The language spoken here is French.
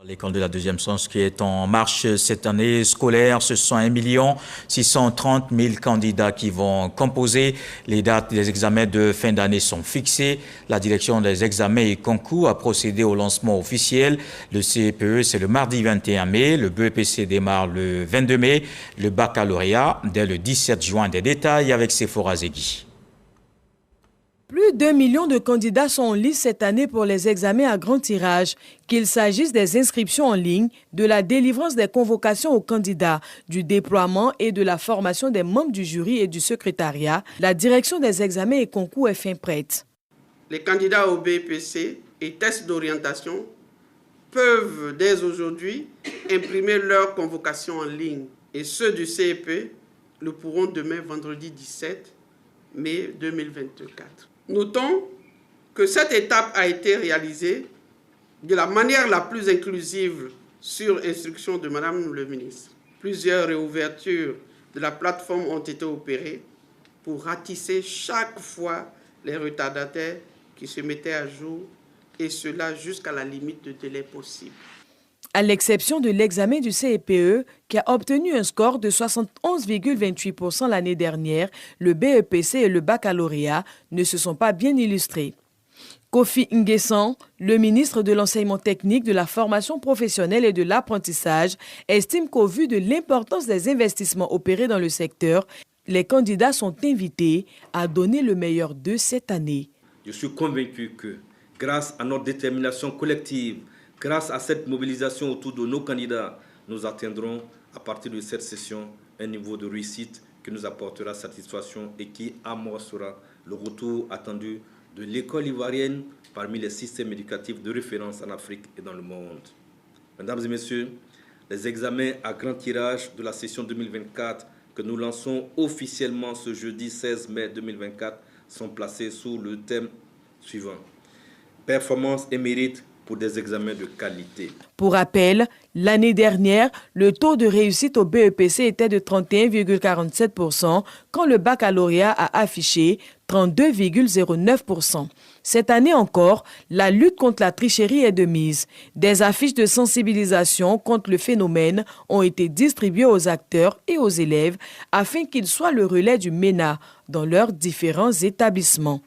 L'école de la deuxième chance qui est en marche cette année scolaire, ce sont 1 630 000 candidats qui vont composer. Les dates des examens de fin d'année sont fixées. La direction des examens et concours a procédé au lancement officiel. Le CEPE, c'est le mardi 21 mai. Le BEPC démarre le 22 mai. Le baccalauréat, dès le 17 juin. Des détails avec Sephora Zegui. Plus d'1 million de candidats sont en lice cette année pour les examens à grand tirage, qu'il s'agisse des inscriptions en ligne, de la délivrance des convocations aux candidats, du déploiement et de la formation des membres du jury et du secrétariat. La direction des examens et concours est fin prête. Les candidats au BEPC et tests d'orientation peuvent dès aujourd'hui imprimer leurs convocations en ligne et ceux du CEP le pourront demain vendredi 17 mai 2024. Notons que cette étape a été réalisée de la manière la plus inclusive sur instruction de Madame le ministre. Plusieurs réouvertures de la plateforme ont été opérées pour ratisser chaque fois les retardataires qui se mettaient à jour, et cela jusqu'à la limite de délai possible. À l'exception de l'examen du CEPE, qui a obtenu un score de 71,28% l'année dernière, le BEPC et le baccalauréat ne se sont pas bien illustrés. Kofi Nguessan, le ministre de l'Enseignement technique, de la formation professionnelle et de l'apprentissage, estime qu'au vu de l'importance des investissements opérés dans le secteur, les candidats sont invités à donner le meilleur d'eux cette année. Je suis convaincu que, grâce à notre détermination collective, grâce à cette mobilisation autour de nos candidats, nous atteindrons à partir de cette session un niveau de réussite qui nous apportera satisfaction et qui amorcera le retour attendu de l'école ivoirienne parmi les systèmes éducatifs de référence en Afrique et dans le monde. Mesdames et messieurs, les examens à grand tirage de la session 2024 que nous lançons officiellement ce jeudi 16 mai 2024 sont placés sous le thème suivant: performance et mérite pour des examens de qualité. Pour rappel, l'année dernière, le taux de réussite au BEPC était de 31,47%, quand le baccalauréat a affiché 32,09%. Cette année encore, la lutte contre la tricherie est de mise. Des affiches de sensibilisation contre le phénomène ont été distribuées aux acteurs et aux élèves afin qu'ils soient le relais du MENA dans leurs différents établissements.